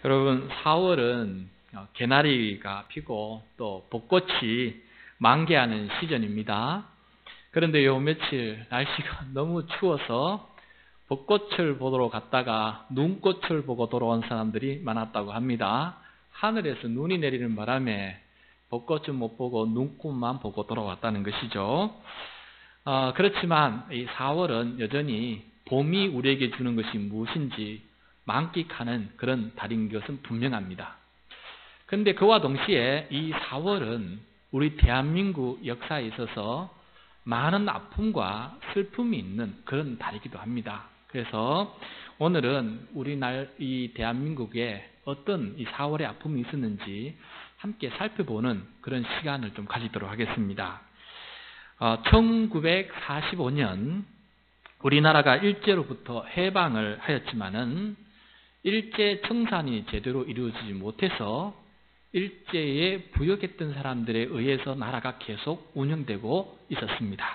여러분, 4월은 개나리가 피고 또 벚꽃이 만개하는 시즌입니다. 그런데 요 며칠 날씨가 너무 추워서 벚꽃을 보러 갔다가 눈꽃을 보고 돌아온 사람들이 많았다고 합니다. 하늘에서 눈이 내리는 바람에 벚꽃은 못 보고 눈꽃만 보고 돌아왔다는 것이죠. 그렇지만 이 4월은 여전히 봄이 우리에게 주는 것이 무엇인지 만끽하는 그런 달인 것은 분명합니다. 그런데 그와 동시에 이 4월은 우리 대한민국 역사에 있어서 많은 아픔과 슬픔이 있는 그런 달이기도 합니다. 그래서 오늘은 이 대한민국에 어떤 이 4월의 아픔이 있었는지 함께 살펴보는 그런 시간을 좀 가지도록 하겠습니다. 1945년 우리나라가 일제로부터 해방을 하였지만은 일제 청산이 제대로 이루어지지 못해서 일제에 부역했던 사람들에 의해서 나라가 계속 운영되고 있었습니다.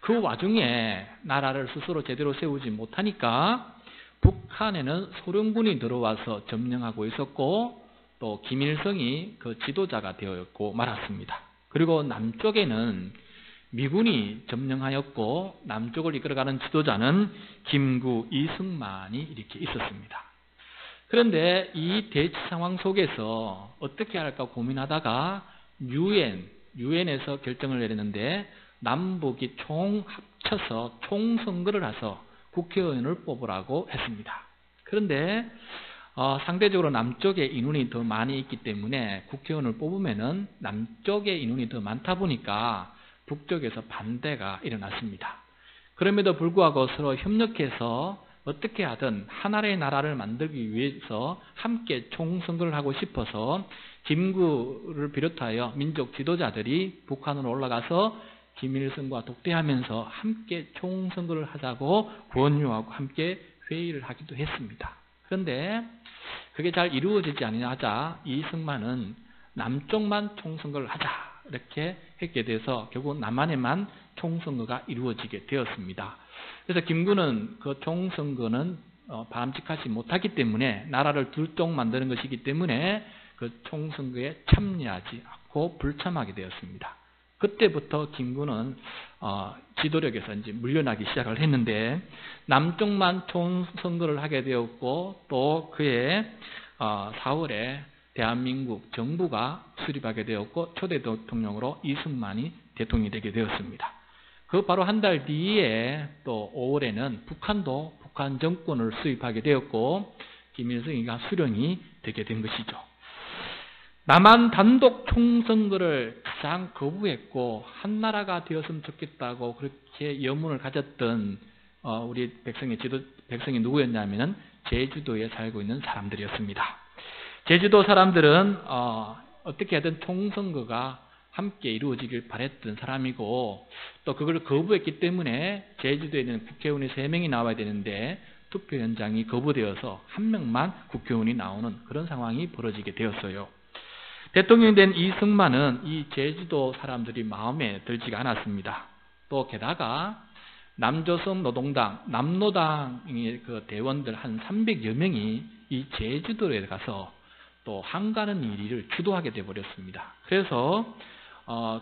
그 와중에 나라를 스스로 제대로 세우지 못하니까 북한에는 소련군이 들어와서 점령하고 있었고 또 김일성이 그 지도자가 되었고 말았습니다. 그리고 남쪽에는 미군이 점령하였고 남쪽을 이끌어가는 지도자는 김구, 이승만이 이렇게 있었습니다. 그런데 이 대치 상황 속에서 어떻게 할까 고민하다가 유엔에서 결정을 내렸는데 남북이 총 합쳐서 총선거를 해서 국회의원을 뽑으라고 했습니다. 그런데 상대적으로 남쪽에 인원이 더 많이 있기 때문에 국회의원을 뽑으면은 남쪽에 인원이 더 많다 보니까 북쪽에서 반대가 일어났습니다. 그럼에도 불구하고 서로 협력해서 어떻게 하든 하나의 나라를 만들기 위해서 함께 총선거를 하고 싶어서 김구를 비롯하여 민족 지도자들이 북한으로 올라가서 김일성과 독대하면서 함께 총선거를 하자고 권유하고 함께 회의를 하기도 했습니다. 그런데 그게 잘 이루어지지 않으자 이승만은 남쪽만 총선거를 하자 이렇게 했게 돼서 결국 남한에만 총선거가 이루어지게 되었습니다. 그래서 김구는 그 총선거는 바람직하지 못하기 때문에 나라를 둘 쪽 만드는 것이기 때문에 그 총선거에 참여하지 않고 불참하게 되었습니다. 그때부터 김구는 지도력에서 이제 물러나기 시작을 했는데 남쪽만 총선거를 하게 되었고 또 그해 4월에 대한민국 정부가 수립하게 되었고 초대 대통령으로 이승만이 대통령이 되게 되었습니다. 그 바로 한 달 뒤에 또 5월에는 북한도 북한 정권을 수립하게 되었고 김일성이가 수령이 되게 된 것이죠. 남한 단독 총선거를 가장 거부했고 한나라가 되었으면 좋겠다고 그렇게 염원을 가졌던 우리 백성이 누구였냐면은 제주도에 살고 있는 사람들이었습니다. 제주도 사람들은 어떻게 하든 총선거가 함께 이루어지길 바랬던 사람이고 또 그걸 거부했기 때문에 제주도에 있는 국회의원이 3명이 나와야 되는데 투표 현장이 거부되어서 1명만 국회의원이 나오는 그런 상황이 벌어지게 되었어요. 대통령이 된 이승만은 이 제주도 사람들이 마음에 들지가 않았습니다. 또 게다가 남조선 노동당, 남노당의 그 대원들 한 300여 명이 이 제주도에 가서 또 한가는 일을 주도하게 되어버렸습니다. 그래서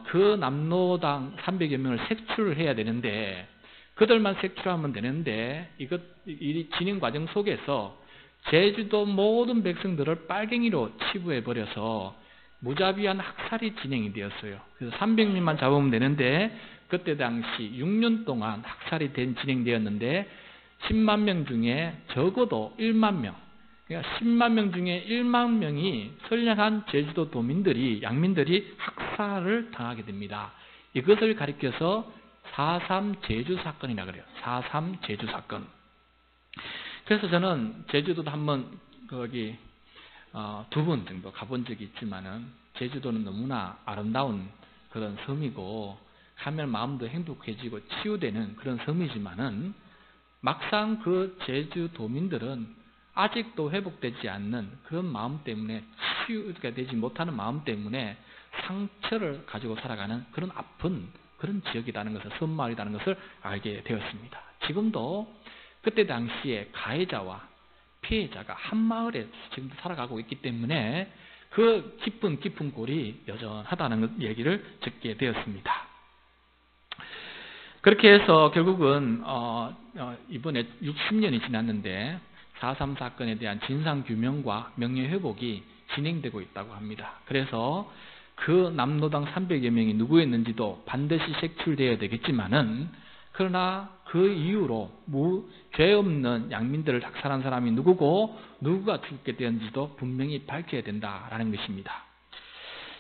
그 남노당 300여 명을 색출을 해야 되는데 그들만 색출하면 되는데 이 진행 과정 속에서 제주도 모든 백성들을 빨갱이로 치부해버려서 무자비한 학살이 진행이 되었어요. 그래서 300명만 잡으면 되는데 그때 당시 6년 동안 학살이 진행되었는데 10만 명 중에 적어도 1만 명 그러니까 10만 명 중에 1만 명이 선량한 제주도 양민들이 학살을 당하게 됩니다. 이것을 가리켜서 4.3 제주 사건이라고 그래요. 4.3 제주 사건. 그래서 저는 제주도도 한번 거기 2번 정도 가본 적이 있지만은 제주도는 너무나 아름다운 그런 섬이고 가면 마음도 행복해지고 치유되는 그런 섬이지만은 막상 그 제주도민들은 아직도 회복되지 않는 그런 마음 때문에 치유가 되지 못하는 마음 때문에 상처를 가지고 살아가는 그런 아픈 그런 지역이라는 것을 섬마을이라는 것을 알게 되었습니다. 지금도 그때 당시에 가해자와 피해자가 한 마을에 지금도 살아가고 있기 때문에 그 깊은 골이 여전하다는 얘기를 듣게 되었습니다. 그렇게 해서 결국은 이번에 60년이 지났는데 4.3 사건에 대한 진상규명과 명예회복이 진행되고 있다고 합니다. 그래서 그 남로당 300여 명이 누구였는지도 반드시 색출되어야 되겠지만은, 그러나 그 이후로 죄 없는 양민들을 학살한 사람이 누구고 누구가 죽게 되었는지도 분명히 밝혀야 된다라는 것입니다.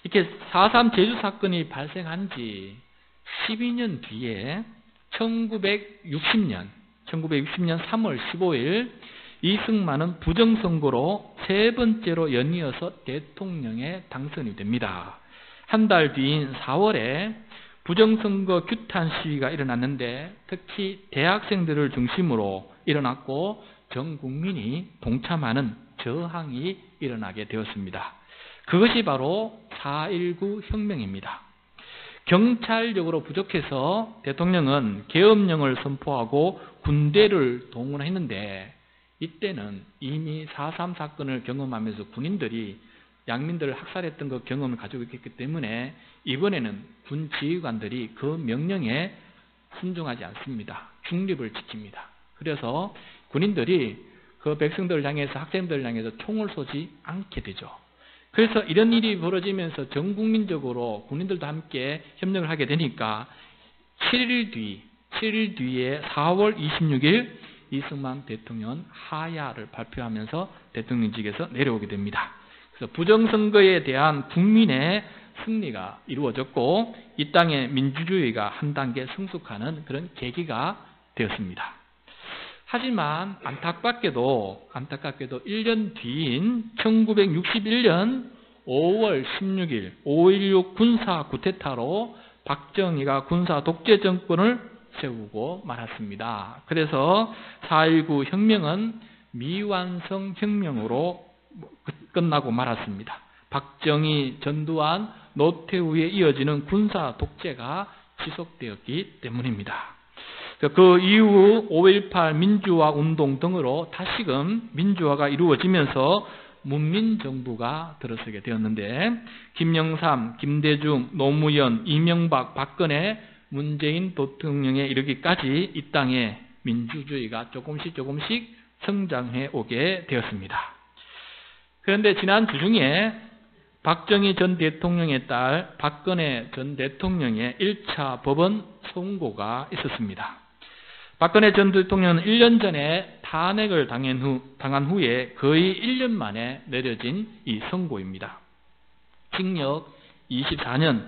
이렇게 4.3 제주 사건이 발생한 지 12년 뒤에 1960년 3월 15일 이승만은 부정선거로 세 번째로 연이어서 대통령에 당선이 됩니다. 한 달 뒤인 4월에 부정선거 규탄 시위가 일어났는데 특히 대학생들을 중심으로 일어났고 전 국민이 동참하는 저항이 일어나게 되었습니다. 그것이 바로 4.19 혁명입니다. 경찰력으로 부족해서 대통령은 계엄령을 선포하고 군대를 동원했는데, 이때는 이미 4.3 사건을 경험하면서 군인들이 양민들을 학살했던 그 경험을 가지고 있기 때문에 이번에는 군 지휘관들이 그 명령에 순종하지 않습니다. 중립을 지킵니다. 그래서 군인들이 그 백성들을 향해서, 학생들을 향해서 총을 쏘지 않게 되죠. 그래서 이런 일이 벌어지면서 전 국민적으로 군인들도 함께 협력을 하게 되니까 7일 뒤에 4월 26일 이승만 대통령은 하야를 발표하면서 대통령직에서 내려오게 됩니다. 그래서 부정선거에 대한 국민의 승리가 이루어졌고 이 땅의 민주주의가 한 단계 성숙하는 그런 계기가 되었습니다. 하지만 안타깝게도 1년 뒤인 1961년 5월 16일 5.16 군사 쿠데타로 박정희가 군사 독재 정권을 세우고 말았습니다. 그래서 4.19 혁명은 미완성 혁명으로 끝나고 말았습니다. 박정희, 전두환, 노태우에 이어지는 군사 독재가 지속되었기 때문입니다. 그 이후 5.18 민주화 운동 등으로 다시금 민주화가 이루어지면서 문민정부가 들어서게 되었는데, 김영삼, 김대중, 노무현, 이명박, 박근혜, 문재인 대통령에 이르기까지 이 땅에 민주주의가 조금씩 성장해 오게 되었습니다. 그런데 지난 주중에 박정희 전 대통령의 딸 박근혜 전 대통령의 1차 법원 선고가 있었습니다. 박근혜 전 대통령은 1년 전에 탄핵을 당한 후에 거의 1년 만에 내려진 이 선고입니다. 징역 24년,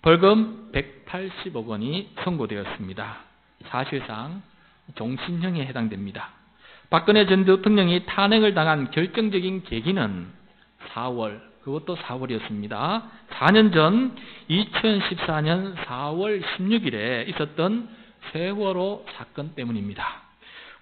벌금 180억 원이 선고되었습니다. 사실상 종신형에 해당됩니다. 박근혜 전 대통령이 탄핵을 당한 결정적인 계기는 그것도 4월이었습니다. 4년 전 2014년 4월 16일에 있었던 세월호 사건 때문입니다.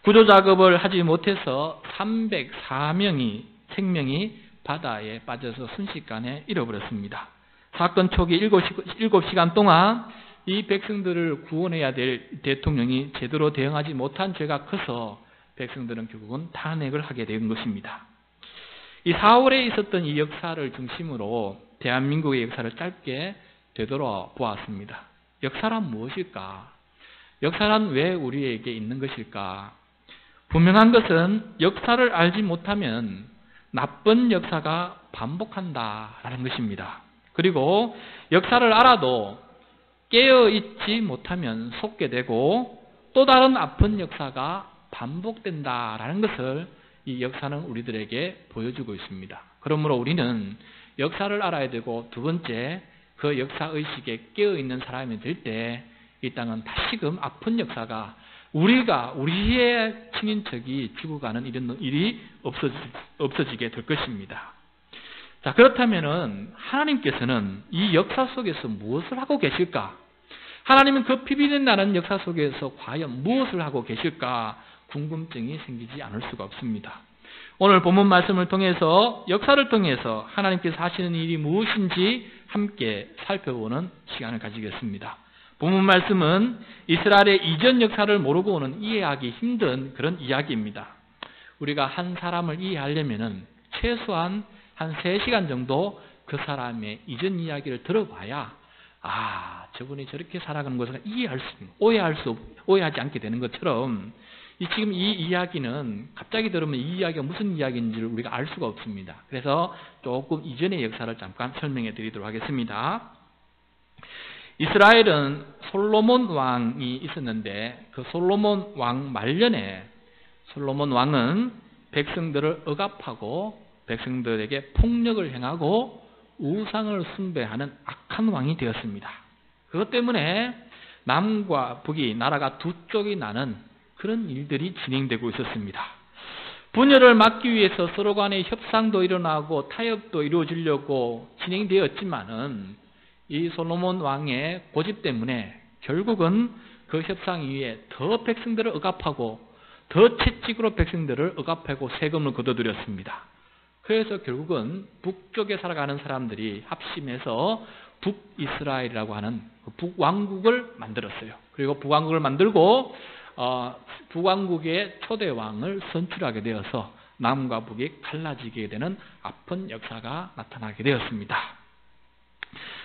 구조작업을 하지 못해서 304명이 생명이 바다에 빠져서 순식간에 잃어버렸습니다. 사건 초기 7시간 동안 이 백성들을 구원해야 될 대통령이 제대로 대응하지 못한 죄가 커서 백성들은 결국은 탄핵을 하게 된 것입니다. 이 4월에 있었던 이 역사를 중심으로 대한민국의 역사를 짧게 되돌아보았습니다. 역사란 무엇일까? 역사란 왜 우리에게 있는 것일까? 분명한 것은 역사를 알지 못하면 나쁜 역사가 반복한다라는 것입니다. 그리고 역사를 알아도 깨어있지 못하면 속게 되고 또 다른 아픈 역사가 반복된다라는 것을 이 역사는 우리들에게 보여주고 있습니다. 그러므로 우리는 역사를 알아야 되고, 두 번째, 그 역사의식에 깨어있는 사람이 될 때 이 땅은 다시금 아픈 역사가 우리의 친인척이 죽어가는 이런 일이 없어지게 될 것입니다. 자, 그렇다면은 하나님께서는 이 역사 속에서 무엇을 하고 계실까? 하나님은 그 피비린 나는 역사 속에서 과연 무엇을 하고 계실까? 궁금증이 생기지 않을 수가 없습니다. 오늘 본문 말씀을 통해서, 역사를 통해서 하나님께서 하시는 일이 무엇인지 함께 살펴보는 시간을 가지겠습니다. 본문 말씀은 이스라엘의 이전 역사를 모르고는 이해하기 힘든 그런 이야기입니다. 우리가 한 사람을 이해하려면은 최소한 한 3시간 정도 그 사람의 이전 이야기를 들어봐야 저분이 저렇게 살아가는 것을 오해하지 않게 되는 것처럼 지금 이 이야기는 갑자기 들으면 이 이야기가 무슨 이야기인지를 우리가 알 수가 없습니다. 그래서 조금 이전의 역사를 잠깐 설명해 드리도록 하겠습니다. 이스라엘은 솔로몬 왕이 있었는데 그 솔로몬 왕 말년에 솔로몬 왕은 백성들을 억압하고 백성들에게 폭력을 행하고 우상을 숭배하는 악한 왕이 되었습니다. 그것 때문에 남과 북이 나라가 두 쪽이 나는 그런 일들이 진행되고 있었습니다. 분열을 막기 위해서 서로 간의 협상도 일어나고 타협도 이루어지려고 진행되었지만은 이 솔로몬 왕의 고집 때문에 결국은 그 협상 이후에 더 백성들을 억압하고 더 채찍으로 백성들을 억압하고 세금을 걷어들였습니다. 그래서 결국은 북쪽에 살아가는 사람들이 합심해서 북이스라엘이라고 하는 북왕국을 만들었어요. 그리고 북왕국을 만들고 북왕국의 초대왕을 선출하게 되어서 남과 북이 갈라지게 되는 아픈 역사가 나타나게 되었습니다.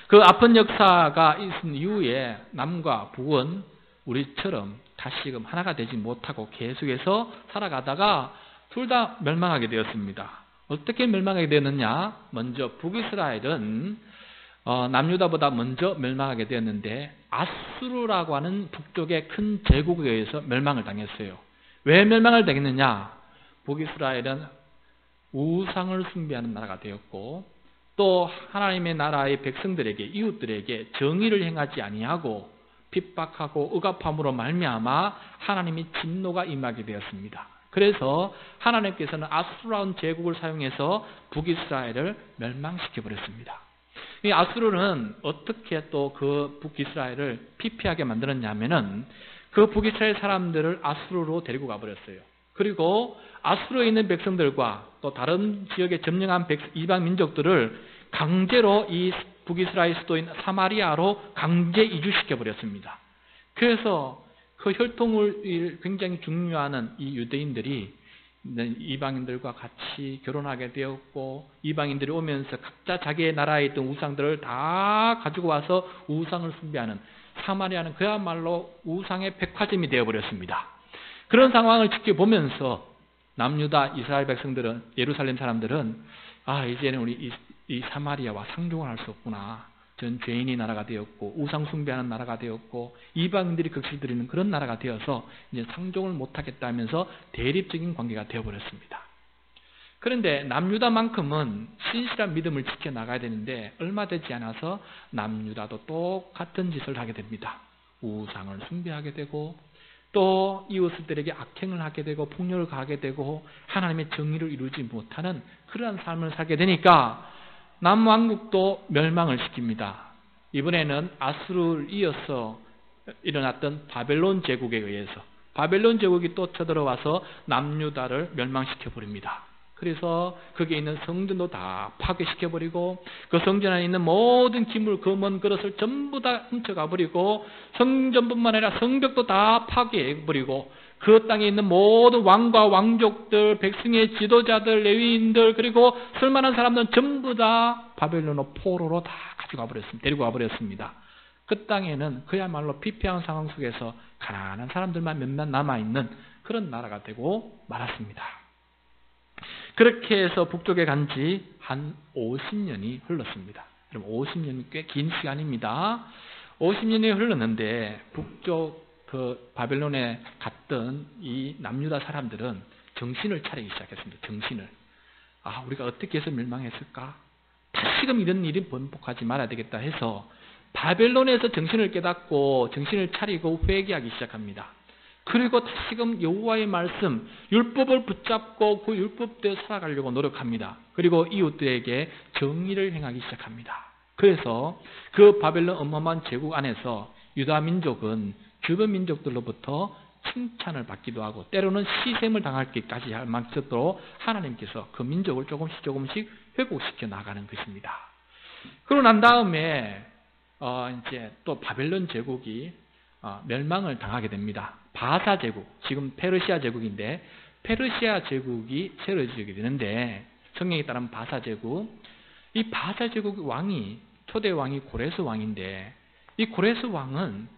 그 아픈 역사가 있은 이후에 남과 북은 우리처럼 다시금 하나가 되지 못하고 계속해서 살아가다가 둘 다 멸망하게 되었습니다. 어떻게 멸망하게 되었느냐? 먼저 북이스라엘은 남유다보다 먼저 멸망하게 되었는데 아수르라고 하는 북쪽의 큰 제국에 의해서 멸망을 당했어요. 왜 멸망을 당했느냐? 북이스라엘은 우상을 숭배하는 나라가 되었고 또 하나님의 나라의 백성들에게 이웃들에게 정의를 행하지 아니하고 핍박하고 억압함으로 말미암아 하나님의 진노가 임하게 되었습니다. 그래서 하나님께서는 아수르라는 제국을 사용해서 북이스라엘을 멸망시켜 버렸습니다. 이 아수르는 어떻게 또 그 북이스라엘을 피폐하게 만들었냐면은 그 북이스라엘 사람들을 아수르로 데리고 가버렸어요. 그리고 아수르에 있는 백성들과 또 다른 지역에 점령한 이방 민족들을 강제로 이 북이스라엘 수도인 사마리아로 강제 이주시켜 버렸습니다. 그래서 그 혈통을 굉장히 중요하는 이 유대인들이 이방인들과 같이 결혼하게 되었고 이방인들이 오면서 각자 자기의 나라에 있던 우상들을 다 가지고 와서 우상을 숭배하는 사마리아는 그야말로 우상의 백화점이 되어버렸습니다. 그런 상황을 지켜보면서 남유다 이스라엘 백성들은 예루살렘 사람들은 이제는 우리 이 사마리아와 상종을 할 수 없구나. 전 죄인의 나라가 되었고 우상 숭배하는 나라가 되었고 이방인들이 극실 들이는 그런 나라가 되어서 이제 상종을 못하겠다 하면서 대립적인 관계가 되어버렸습니다. 그런데 남유다만큼은 신실한 믿음을 지켜나가야 되는데 얼마 되지 않아서 남유다도 똑같은 짓을 하게 됩니다. 우상을 숭배하게 되고 또 이웃들에게 악행을 하게 되고 폭력을 가하게 되고 하나님의 정의를 이루지 못하는 그러한 삶을 살게 되니까 남왕국도 멸망을 시킵니다. 이번에는 아수르를 이어서 일어났던 바벨론 제국에 의해서 바벨론 제국이 또 쳐들어와서 남유다를 멸망시켜 버립니다. 그래서 거기에 있는 성전도 다 파괴시켜 버리고 그 성전 안에 있는 모든 기물, 금은, 그릇을 전부 다 훔쳐가 버리고 성전뿐만 아니라 성벽도 다 파괴해 버리고 그 땅에 있는 모든 왕과 왕족들, 백성의 지도자들, 레위인들 그리고 쓸만한 사람들은 전부 다 바벨론의 포로로 다 가져가 버렸습니다. 데리고 가 버렸습니다. 그 땅에는 그야말로 피폐한 상황 속에서 가난한 사람들만 몇몇 남아있는 그런 나라가 되고 말았습니다. 그렇게 해서 북쪽에 간 지 한 50년이 흘렀습니다. 그럼 50년이 꽤 긴 시간입니다. 50년이 흘렀는데 북쪽 그 바벨론에 갔던 이 남유다 사람들은 정신을 차리기 시작했습니다. 정신을. 우리가 어떻게 해서 멸망했을까? 다시금 이런 일이 번복하지 말아야 되겠다 해서 바벨론에서 정신을 깨닫고 정신을 차리고 회개하기 시작합니다. 그리고 다시금 여호와의 말씀, 율법을 붙잡고 그 율법대로 살아가려고 노력합니다. 그리고 이웃들에게 정의를 행하기 시작합니다. 그래서 그 바벨론 어마어마한 제국 안에서 유다 민족은 주변 민족들로부터 칭찬을 받기도 하고 때로는 시샘을 당하기까지 할 만큼도 하나님께서 그 민족을 조금씩 회복시켜 나가는 것입니다. 그러고 난 다음에 이제 또 바벨론 제국이 멸망을 당하게 됩니다. 바사 제국, 지금 페르시아 제국인데 페르시아 제국이 세워지게 되는데, 성경에 따르면 바사 제국, 이 바사 제국 왕이 초대 왕이 고레스 왕인데, 이 고레스 왕은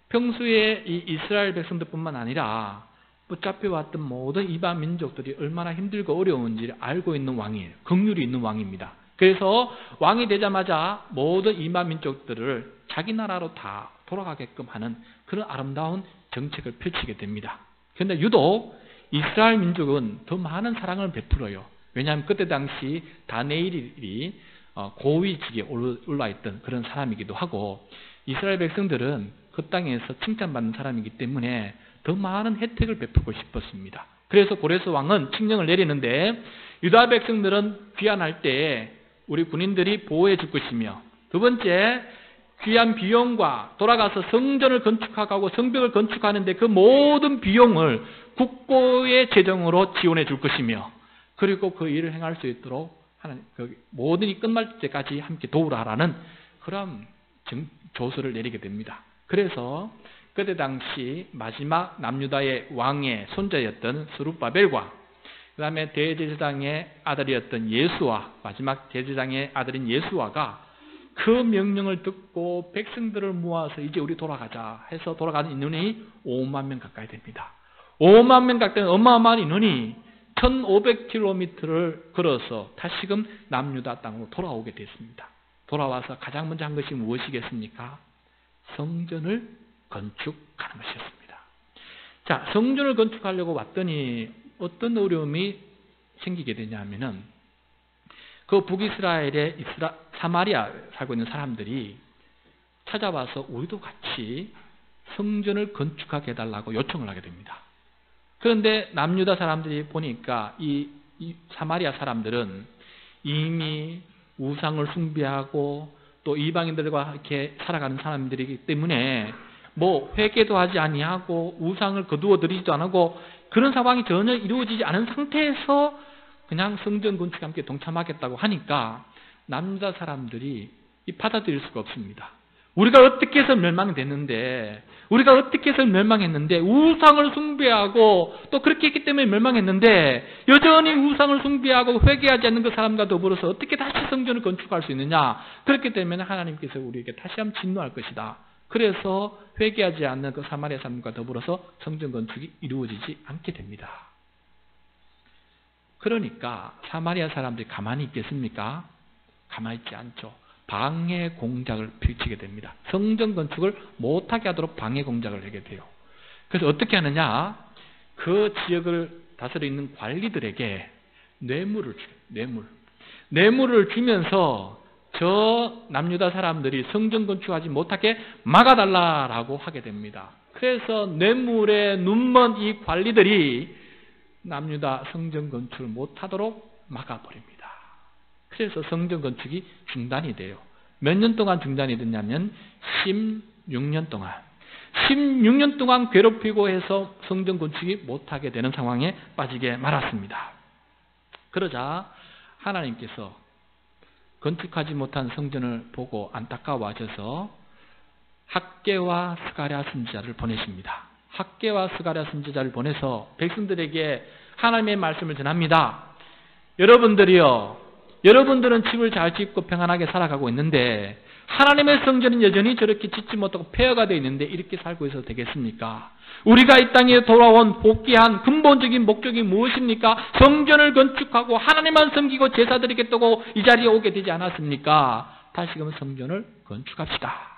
평소에 이 이스라엘 백성들뿐만 아니라 붙잡혀왔던 모든 이방 민족들이 얼마나 힘들고 어려운지를 알고 있는 왕이에요. 긍휼이 있는 왕입니다. 그래서 왕이 되자마자 모든 이방 민족들을 자기 나라로 다 돌아가게끔 하는 그런 아름다운 정책을 펼치게 됩니다. 그런데 유독 이스라엘 민족은 더 많은 사랑을 베풀어요. 왜냐하면 그때 당시 다니엘이 고위직에 올라있던 그런 사람이기도 하고, 이스라엘 백성들은 그 땅에서 칭찬받는 사람이기 때문에 더 많은 혜택을 베푸고 싶었습니다. 그래서 고레스 왕은 칙령을 내리는데, 유다 백성들은 귀환할 때 우리 군인들이 보호해 줄 것이며, 두 번째, 귀한 비용과 돌아가서 성전을 건축하고 성벽을 건축하는데 그 모든 비용을 국고의 재정으로 지원해 줄 것이며, 그리고 그 일을 행할 수 있도록 하는, 모든 일이 끝날 때까지 함께 도우라라는 그런 조서를 내리게 됩니다. 그래서 그때 당시 마지막 남유다의 왕의 손자였던 스룹바벨과 그 다음에 대제사장의 아들이었던 예수와, 마지막 대제사장의 아들인 예수와가 그 명령을 듣고 백성들을 모아서 이제 우리 돌아가자 해서 돌아가는 인원이 5만 명 가까이 됩니다. 5만 명 가까이 어마어마한 인원이 1500km를 걸어서 다시금 남유다 땅으로 돌아오게 됐습니다. 돌아와서 가장 먼저 한 것이 무엇이겠습니까? 성전을 건축하는 것이었습니다. 자, 성전을 건축하려고 왔더니 어떤 어려움이 생기게 되냐면은, 그 북이스라엘의 사마리아 살고 있는 사람들이 찾아와서 우리도 같이 성전을 건축하게 해달라고 요청을 하게 됩니다. 그런데 남유다 사람들이 보니까 이 사마리아 사람들은 이미 우상을 숭배하고 또 이방인들과 이렇게 살아가는 사람들이기 때문에 뭐 회개도 하지 아니하고 우상을 거두어 들이지도 않고 그런 상황이 전혀 이루어지지 않은 상태에서 그냥 성전 건축에 함께 동참하겠다고 하니까 남유다 사람들이 받아들일 수가 없습니다. 우리가 어떻게 해서 멸망됐는데, 우리가 어떻게 해서 멸망했는데, 우상을 숭배하고 또 그렇게 했기 때문에 멸망했는데 여전히 우상을 숭배하고 회개하지 않는 그 사람과 더불어서 어떻게 다시 성전을 건축할 수 있느냐. 그렇기 때문에 하나님께서 우리에게 다시 한번 진노할 것이다. 그래서 회개하지 않는 그 사마리아 사람과 더불어서 성전 건축이 이루어지지 않게 됩니다. 그러니까 사마리아 사람들이 가만히 있겠습니까? 가만히 있지 않죠. 방해 공작을 펼치게 됩니다. 성전 건축을 못하게 하도록 방해 공작을 하게 돼요. 그래서 어떻게 하느냐? 그 지역을 다스리는 관리들에게 뇌물을 줘요. 뇌물을 주면서 저 남유다 사람들이 성전 건축하지 못하게 막아달라라고 하게 됩니다. 그래서 뇌물에 눈먼 이 관리들이 남유다 성전 건축을 못하도록 막아버립니다. 그래서 성전 건축이 중단이 돼요. 몇 년 동안 중단이 됐냐면 16년 동안. 16년 동안 괴롭히고 해서 성전 건축이 못하게 되는 상황에 빠지게 말았습니다. 그러자 하나님께서 건축하지 못한 성전을 보고 안타까워하셔서 학개와 스가랴 선지자를 보내십니다. 학개와 스가랴 선지자를 보내서 백성들에게 하나님의 말씀을 전합니다. 여러분들은 집을 잘 짓고 평안하게 살아가고 있는데 하나님의 성전은 여전히 저렇게 짓지 못하고 폐허가 되어 있는데 이렇게 살고 있어도 되겠습니까? 우리가 이 땅에 돌아온 복귀한 근본적인 목적이 무엇입니까? 성전을 건축하고 하나님만 섬기고 제사 드리겠다고 이 자리에 오게 되지 않았습니까? 다시금 성전을 건축합시다.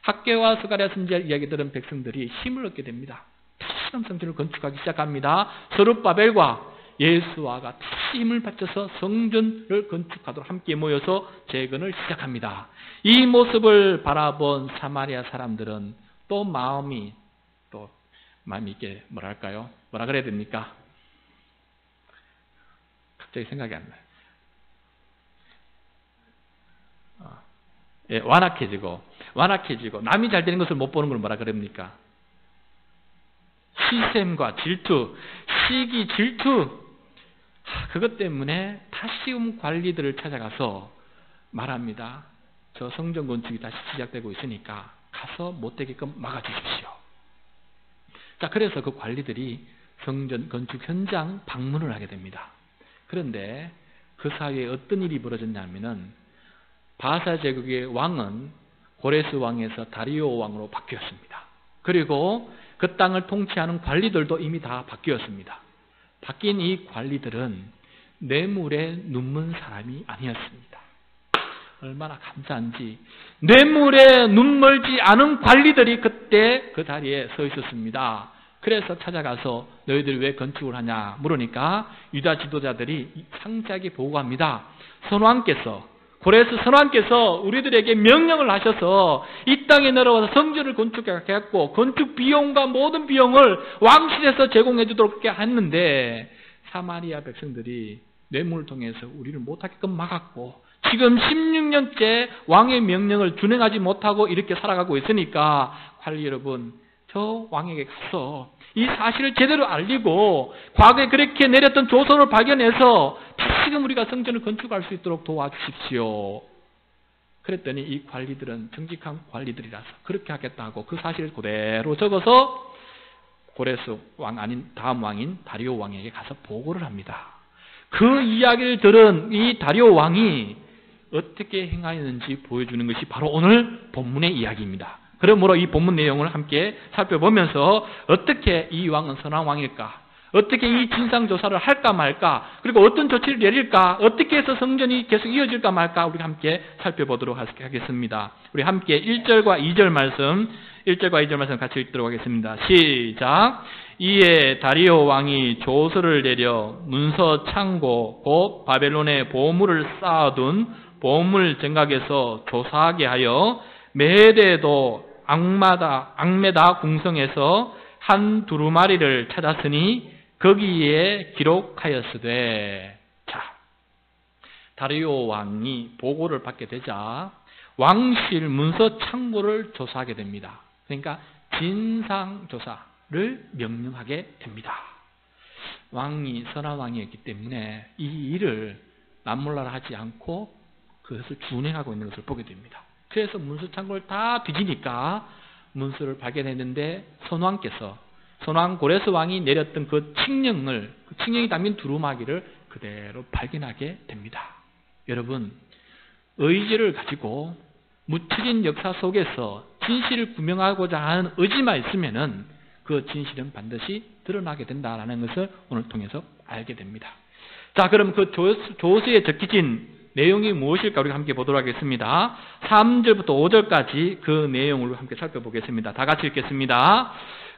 학개와 스가랴 선지자 이야기 들은 백성들이 힘을 얻게 됩니다. 다시금 성전을 건축하기 시작합니다. 스룹바벨과 예수와가 다시 힘을 바쳐서 성전을 건축하도록 함께 모여서 재건을 시작합니다. 이 모습을 바라본 사마리아 사람들은 또 마음이 이게 뭐라 그래야 됩니까? 갑자기 생각이 안 나요. 완악해지고 남이 잘 되는 것을 못 보는 걸 뭐라 그럽니까? 시샘과 질투, 시기, 질투. 그것 때문에 다시금 관리들을 찾아가서 말합니다. 저 성전 건축이 다시 시작되고 있으니까 가서 못되게끔 막아주십시오. 자, 그래서 그 관리들이 성전 건축 현장 방문을 하게 됩니다. 그런데 그 사이에 어떤 일이 벌어졌냐면은 바사 제국의 왕은 고레스 왕에서 다리오 왕으로 바뀌었습니다. 그리고 그 땅을 통치하는 관리들도 이미 다 바뀌었습니다. 바뀐 이 관리들은 뇌물에 눈먼 사람이 아니었습니다. 얼마나 감사한지 뇌물에 눈멀지 않은 관리들이 그때 그 자리에 서 있었습니다. 그래서 찾아가서 너희들이 왜 건축을 하냐 물으니까 유다 지도자들이 상세하게 보고합니다. 고레스 선왕께서 우리들에게 명령을 하셔서 이 땅에 내려와서 성전을 건축해갖고 건축 비용과 모든 비용을 왕실에서 제공해 주도록 했는데 사마리아 백성들이 뇌물을 통해서 우리를 못하게끔 막았고 지금 16년째 왕의 명령을 준행하지 못하고 이렇게 살아가고 있으니까 관리 여러분, 저 왕에게 가서 이 사실을 제대로 알리고 과거에 그렇게 내렸던 조서를 발견해서 다시금 우리가 성전을 건축할 수 있도록 도와주십시오. 그랬더니 이 관리들은 정직한 관리들이라서 그렇게 하겠다고 그 사실을 그대로 적어서 고레스 왕 아닌 다음 왕인 다리오 왕에게 가서 보고를 합니다. 그 이야기를 들은 이 다리오 왕이 어떻게 행하였는지 보여주는 것이 바로 오늘 본문의 이야기입니다. 그러므로 이 본문 내용을 함께 살펴보면서 어떻게 이 왕은 선한 왕일까? 어떻게 이 진상조사를 할까 말까? 그리고 어떤 조치를 내릴까? 어떻게 해서 성전이 계속 이어질까 말까? 우리가 함께 살펴보도록 하겠습니다. 우리 함께 1절과 2절 말씀, 1절과 2절 말씀 같이 읽도록 하겠습니다. 시작! 이에 다리오 왕이 조서를 내려 문서 창고 곧 바벨론에 보물을 쌓아둔 보물 정각에서 조사하게 하여 메대도 악메다 궁성에서 한 두루마리를 찾았으니 거기에 기록하였으되. 자, 다리오 왕이 보고를 받게 되자 왕실 문서 창고를 조사하게 됩니다. 그러니까 진상조사를 명령하게 됩니다. 왕이 선한 왕이었기 때문에 이 일을 남몰라라 하지 않고 그것을 준행하고 있는 것을 보게 됩니다. 그래서 문서 창고를 다 뒤지니까 문서를 발견했는데 선왕 고레스 왕이 내렸던 그 칙령이 담긴 두루마기를 그대로 발견하게 됩니다. 여러분, 의지를 가지고 묻혀진 역사 속에서 진실을 구명하고자 하는 의지만 있으면은 그 진실은 반드시 드러나게 된다라는 것을 오늘 통해서 알게 됩니다. 자, 그럼 그 조서에 적혀진 내용이 무엇일까 우리가 함께 보도록 하겠습니다. 3절부터 5절까지 그 내용을 함께 살펴보겠습니다. 다 같이 읽겠습니다.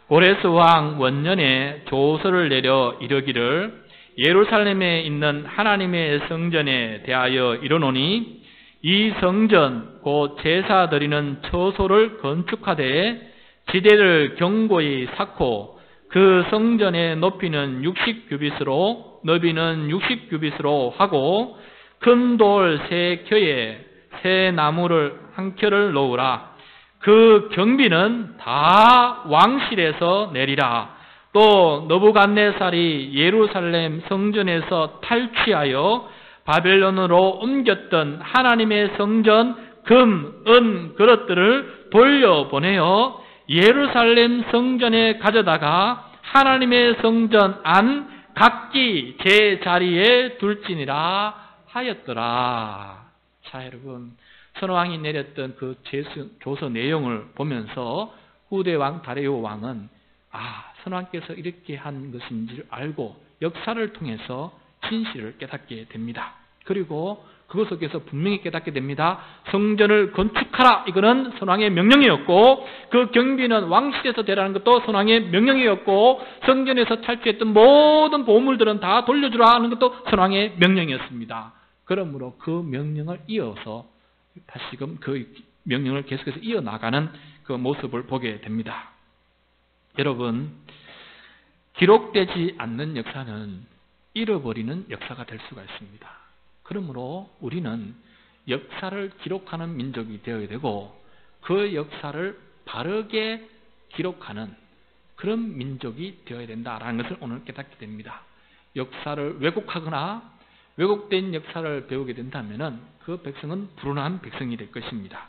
고레스 왕 원년에 조서를 내려 이르기를 예루살렘에 있는 하나님의 성전에 대하여 이르노니 이 성전 곧 제사 드리는 처소를 건축하되 지대를 견고히 쌓고 그 성전의 높이는 60규빗으로 너비는 60규빗으로 하고 큰 돌 3켜에 새 나무를 한 켜를 놓으라. 그 경비는 다 왕실에서 내리라. 또 느부갓네살이 예루살렘 성전에서 탈취하여 바벨론으로 옮겼던 하나님의 성전 금, 은 그릇들을 돌려보내어 예루살렘 성전에 가져다가 하나님의 성전 안 각기 제 자리에 둘지니라 하였더라. 자, 여러분, 선왕이 내렸던 그 조서 내용을 보면서 후대왕 다리오 왕은 선왕께서 이렇게 한 것인지를 알고 역사를 통해서 진실을 깨닫게 됩니다. 그리고 그것 속에서 분명히 깨닫게 됩니다. 성전을 건축하라, 이거는 선왕의 명령이었고 그 경비는 왕실에서 대라는 것도 선왕의 명령이었고 성전에서 탈취했던 모든 보물들은 다 돌려주라 하는 것도 선왕의 명령이었습니다. 그러므로 그 명령을 이어서 다시금 그 명령을 계속해서 이어나가는 그 모습을 보게 됩니다. 여러분, 기록되지 않는 역사는 잃어버리는 역사가 될 수가 있습니다. 그러므로 우리는 역사를 기록하는 민족이 되어야 되고 그 역사를 바르게 기록하는 그런 민족이 되어야 된다라는 것을 오늘 깨닫게 됩니다. 역사를 왜곡하거나 왜곡된 역사를 배우게 된다면 그 백성은 불운한 백성이 될 것입니다.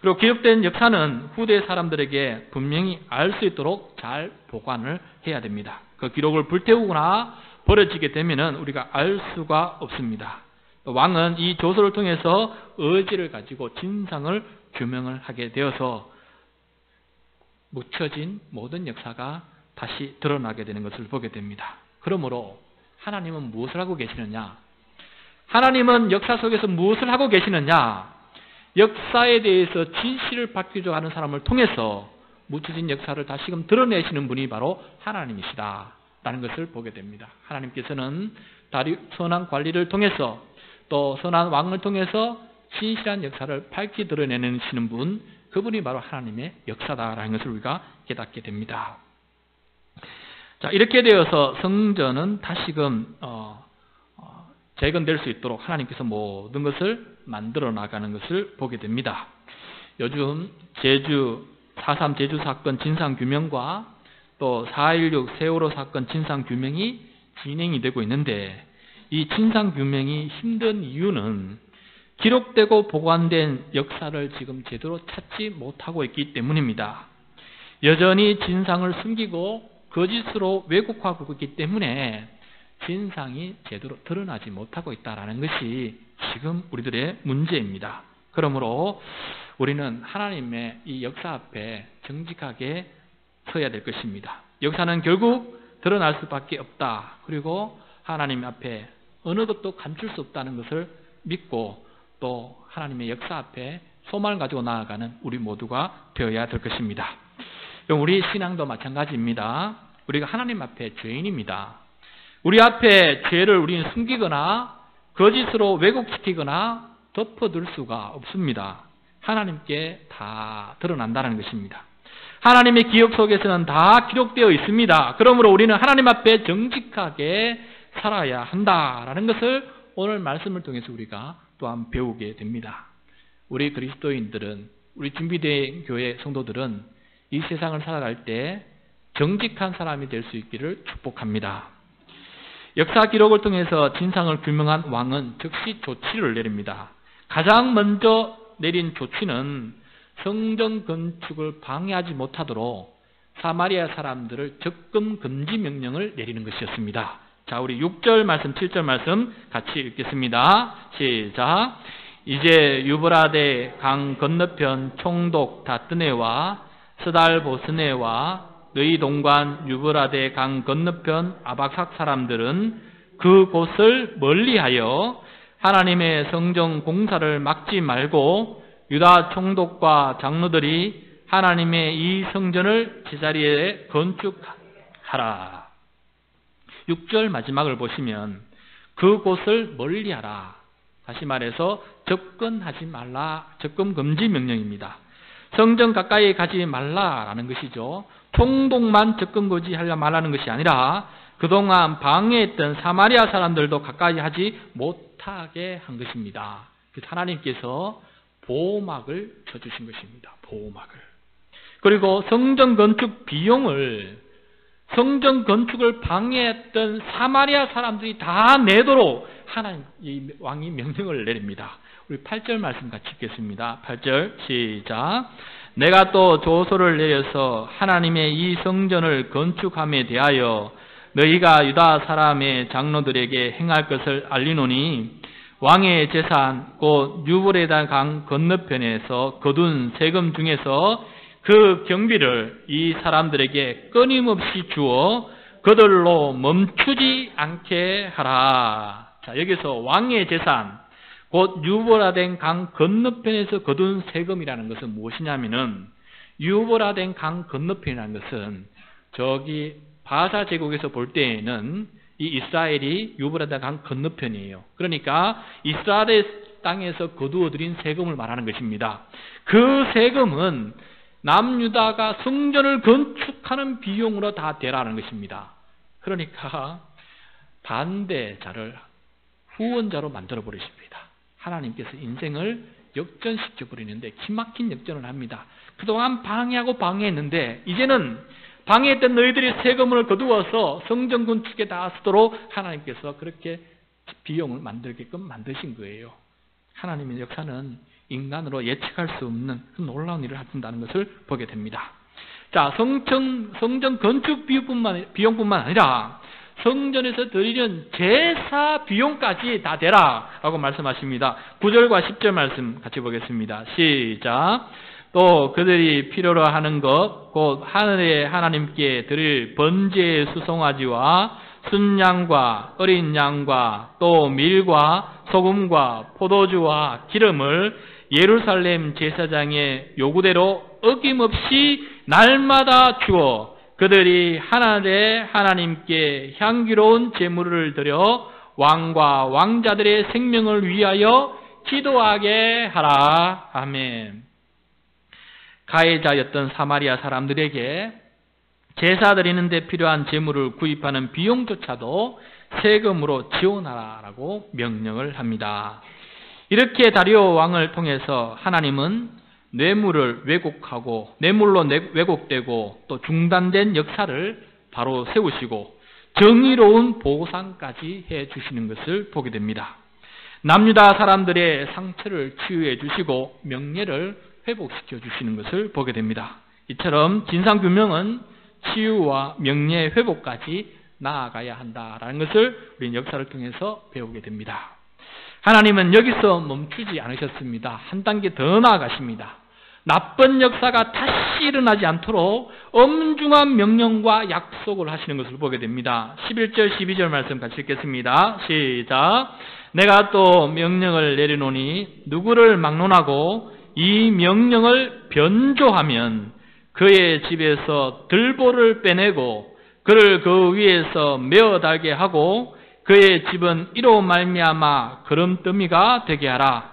그리고 기록된 역사는 후대 사람들에게 분명히 알 수 있도록 잘 보관을 해야 됩니다. 그 기록을 불태우거나 버려지게 되면은 우리가 알 수가 없습니다. 왕은 이 조서를 통해서 의지를 가지고 진상을 규명을 하게 되어서 묻혀진 모든 역사가 다시 드러나게 되는 것을 보게 됩니다. 그러므로 하나님은 무엇을 하고 계시느냐? 하나님은 역사 속에서 무엇을 하고 계시느냐? 역사에 대해서 진실을 밝히려고 하는 사람을 통해서 묻혀진 역사를 다시금 드러내시는 분이 바로 하나님이시다라는 것을 보게 됩니다. 하나님께서는 선한 관리를 통해서 또 선한 왕을 통해서 진실한 역사를 밝히 드러내시는 분, 그분이 바로 하나님의 역사다라는 것을 우리가 깨닫게 됩니다. 자, 이렇게 되어서 성전은 다시금 재건될 수 있도록 하나님께서 모든 것을 만들어 나가는 것을 보게 됩니다. 요즘 제주 4.3 제주 사건 진상규명과 또 4.16 세월호 사건 진상규명이 진행이 되고 있는데, 이 진상규명이 힘든 이유는 기록되고 보관된 역사를 지금 제대로 찾지 못하고 있기 때문입니다. 여전히 진상을 숨기고 거짓으로 왜곡하고 있기 때문에 진상이 제대로 드러나지 못하고 있다는 것이 지금 우리들의 문제입니다. 그러므로 우리는 하나님의 이 역사 앞에 정직하게 서야 될 것입니다. 역사는 결국 드러날 수밖에 없다. 그리고 하나님 앞에 어느 것도 감출 수 없다는 것을 믿고 또 하나님의 역사 앞에 소망을 가지고 나아가는 우리 모두가 되어야 될 것입니다. 우리 신앙도 마찬가지입니다. 우리가 하나님 앞에 죄인입니다. 우리 앞에 죄를 우리는 숨기거나 거짓으로 왜곡시키거나 덮어둘 수가 없습니다. 하나님께 다 드러난다는 것입니다. 하나님의 기억 속에서는 다 기록되어 있습니다. 그러므로 우리는 하나님 앞에 정직하게 살아야 한다라는 것을 오늘 말씀을 통해서 우리가 또한 배우게 됩니다. 우리 그리스도인들은, 우리 준비된 교회 성도들은 이 세상을 살아갈 때 정직한 사람이 될 수 있기를 축복합니다. 역사 기록을 통해서 진상을 규명한 왕은 즉시 조치를 내립니다. 가장 먼저 내린 조치는 성전 건축을 방해하지 못하도록 사마리아 사람들을 접근 금지 명령을 내리는 것이었습니다. 자, 우리 6절 말씀, 7절 말씀 같이 읽겠습니다. 시작. 이제 유브라데 강 건너편 총독 다뜨네와 스달보스네와 너희 동관 유브라데 강 건너편 아박삭 사람들은 그 곳을 멀리하여 하나님의 성전 공사를 막지 말고 유다 총독과 장로들이 하나님의 이 성전을 제자리에 건축하라. 6절 마지막을 보시면 그곳을 멀리하라. 다시 말해서 접근하지 말라. 접근 금지 명령입니다. 성전 가까이 가지 말라라는 것이죠. 총독만 접근 금지하려 말라는 것이 아니라 그동안 방해했던 사마리아 사람들도 가까이 하지 못하게 한 것입니다. 그래서 하나님께서 보호막을 쳐주신 것입니다. 보호막을. 그리고 성전 건축 비용을 성전 건축을 방해했던 사마리아 사람들이 다 내도록 하나님 왕이 명령을 내립니다. 우리 8절 말씀 같이 읽겠습니다. 8절 시작. 내가 또 조서를 내려서 하나님의 이 성전을 건축함에 대하여 너희가 유다 사람의 장로들에게 행할 것을 알리노니 왕의 재산 곧 유브라데 강 건너편에서 거둔 세금 중에서 그 경비를 이 사람들에게 끊임없이 주어 그들로 멈추지 않게 하라. 자, 여기서 왕의 재산 곧 유브라데 강 건너편에서 거둔 세금이라는 것은 무엇이냐면은 유브라데 강 건너편이라는 것은 저기 바사 제국에서 볼 때에는 이 이스라엘이 유브라데 강 건너편이에요. 그러니까 이스라엘 땅에서 거두어들인 세금을 말하는 것입니다. 그 세금은 남유다가 성전을 건축하는 비용으로 다 대라는 것입니다. 그러니까 반대자를 후원자로 만들어 버리십니다. 하나님께서 인생을 역전시켜 버리는데 기막힌 역전을 합니다. 그동안 방해하고 방해했는데 이제는 방해했던 너희들이 세금을 거두어서 성전 건축에 다 쓰도록 하나님께서 그렇게 비용을 만들게끔 만드신 거예요. 하나님의 역사는 인간으로 예측할 수 없는 그 놀라운 일을 하신다는 것을 보게 됩니다. 자, 성전 건축 비용뿐만 아니라 성전에서 드리는 제사 비용까지 다 대라 라고 말씀하십니다. 9절과 10절 말씀 같이 보겠습니다. 시작. 또 그들이 필요로 하는 것 곧 하늘의 하나님께 드릴 번제의 수송아지와 순양과 어린 양과 또 밀과 소금과 포도주와 기름을 예루살렘 제사장의 요구대로 어김없이 날마다 주어 그들이 하늘의 하나님께 향기로운 제물을 드려 왕과 왕자들의 생명을 위하여 기도하게 하라. 아멘. 가해자였던 사마리아 사람들에게 제사 드리는 데 필요한 제물을 구입하는 비용조차도 세금으로 지원하라라고 명령을 합니다. 이렇게 다리오 왕을 통해서 하나님은 뇌물로 왜곡되고 또 중단된 역사를 바로 세우시고 정의로운 보상까지 해주시는 것을 보게 됩니다. 남유다 사람들의 상처를 치유해 주시고 명예를 회복시켜 주시는 것을 보게 됩니다. 이처럼 진상규명은 치유와 명예 회복까지 나아가야 한다라는 것을 우리는 역사를 통해서 배우게 됩니다. 하나님은 여기서 멈추지 않으셨습니다. 한 단계 더 나아가십니다. 나쁜 역사가 다시 일어나지 않도록 엄중한 명령과 약속을 하시는 것을 보게 됩니다. 11절 12절 말씀 같이 읽겠습니다. 시작. 내가 또 명령을 내리노니 누구를 막론하고 이 명령을 변조하면 그의 집에서 들보를 빼내고 그를 그 위에서 메어 달게 하고 그의 집은 이로 말미암아 거름더미가 되게 하라.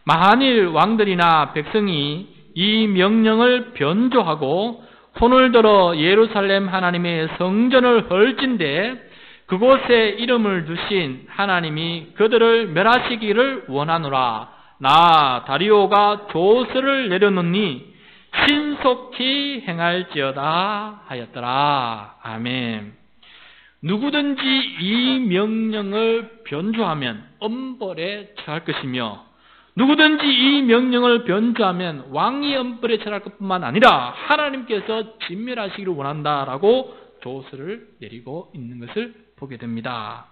만일 왕들이나 백성이 이 명령을 변조하고 손을 들어 예루살렘 하나님의 성전을 헐진대 그곳에 이름을 두신 하나님이 그들을 멸하시기를 원하노라. 나 다리오가 조서를 내려놓니 신속히 행할지어다 하였더라. 아멘. 누구든지 이 명령을 변조하면 엄벌에 처할 것이며 누구든지 이 명령을 변조하면 왕이 엄벌에 처할 것뿐만 아니라 하나님께서 진멸하시기를 원한다라고 조서를 내리고 있는 것을 보게 됩니다.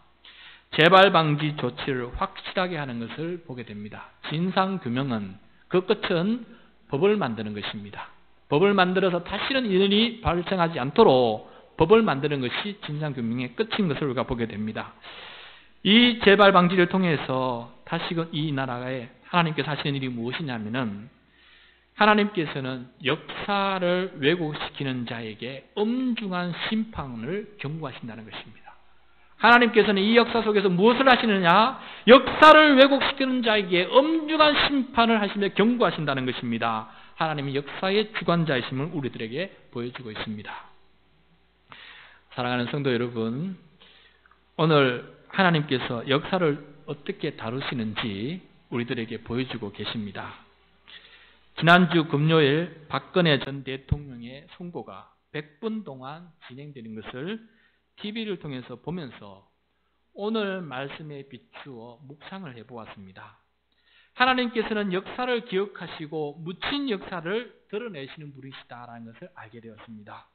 재발 방지 조치를 확실하게 하는 것을 보게 됩니다. 진상규명은 그 끝은 법을 만드는 것입니다. 법을 만들어서 다시는 이런 일이 발생하지 않도록 법을 만드는 것이 진상규명의 끝인 것을 우리가 보게 됩니다. 이 재발 방지를 통해서 다시금 이 나라에 하나님께서 하시는 일이 무엇이냐면은 하나님께서는 역사를 왜곡시키는 자에게 엄중한 심판을 경고하신다는 것입니다. 하나님께서는 이 역사 속에서 무엇을 하시느냐? 역사를 왜곡시키는 자에게 엄중한 심판을 하시며 경고하신다는 것입니다. 하나님이 역사의 주관자이심을 우리들에게 보여주고 있습니다. 사랑하는 성도 여러분, 오늘 하나님께서 역사를 어떻게 다루시는지 우리들에게 보여주고 계십니다. 지난주 금요일 박근혜 전 대통령의 선고가 100분 동안 진행되는 것을 TV를 통해서 보면서 오늘 말씀에 비추어 묵상을 해보았습니다. 하나님께서는 역사를 기억하시고 묻힌 역사를 드러내시는 분이시다라는 것을 알게 되었습니다.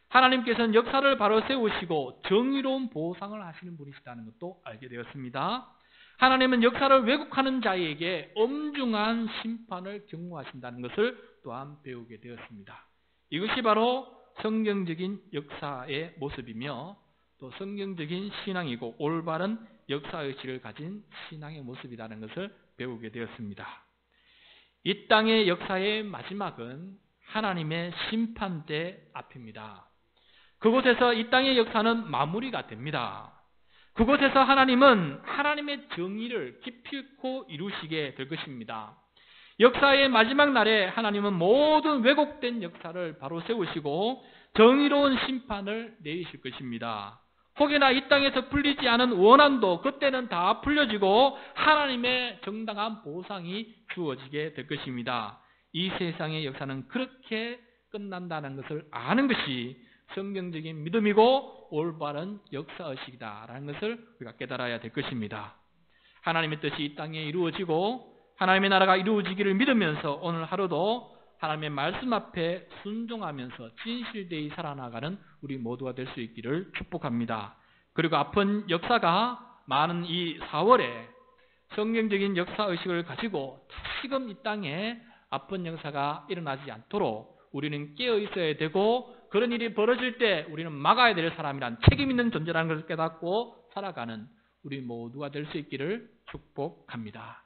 하나님께서는 역사를 바로 세우시고 정의로운 보상을 하시는 분이시다는 것도 알게 되었습니다. 하나님은 역사를 왜곡하는 자에게 엄중한 심판을 경고하신다는 것을 또한 배우게 되었습니다. 이것이 바로 성경적인 역사의 모습이며 또 성경적인 신앙이고 올바른 역사의식을 가진 신앙의 모습이라는 것을 배우게 되었습니다. 이 땅의 역사의 마지막은 하나님의 심판대 앞입니다. 그곳에서 이 땅의 역사는 마무리가 됩니다. 그곳에서 하나님은 하나님의 정의를 기필코 이루시게 될 것입니다. 역사의 마지막 날에 하나님은 모든 왜곡된 역사를 바로 세우시고 정의로운 심판을 내리실 것입니다. 혹여나 이 땅에서 풀리지 않은 원한도 그때는 다 풀려지고 하나님의 정당한 보상이 주어지게 될 것입니다. 이 세상의 역사는 그렇게 끝난다는 것을 아는 것이 성경적인 믿음이고 올바른 역사의식이다라는 것을 우리가 깨달아야 될 것입니다. 하나님의 뜻이 이 땅에 이루어지고 하나님의 나라가 이루어지기를 믿으면서 오늘 하루도 하나님의 말씀 앞에 순종하면서 진실되이 살아나가는 우리 모두가 될 수 있기를 축복합니다. 그리고 아픈 역사가 많은 이 4월에 성경적인 역사의식을 가지고 다시금 이 땅에 아픈 역사가 일어나지 않도록 우리는 깨어 있어야 되고, 그런 일이 벌어질 때 우리는 막아야 될 사람이란 책임 있는 존재라는 것을 깨닫고 살아가는 우리 모두가 될 수 있기를 축복합니다.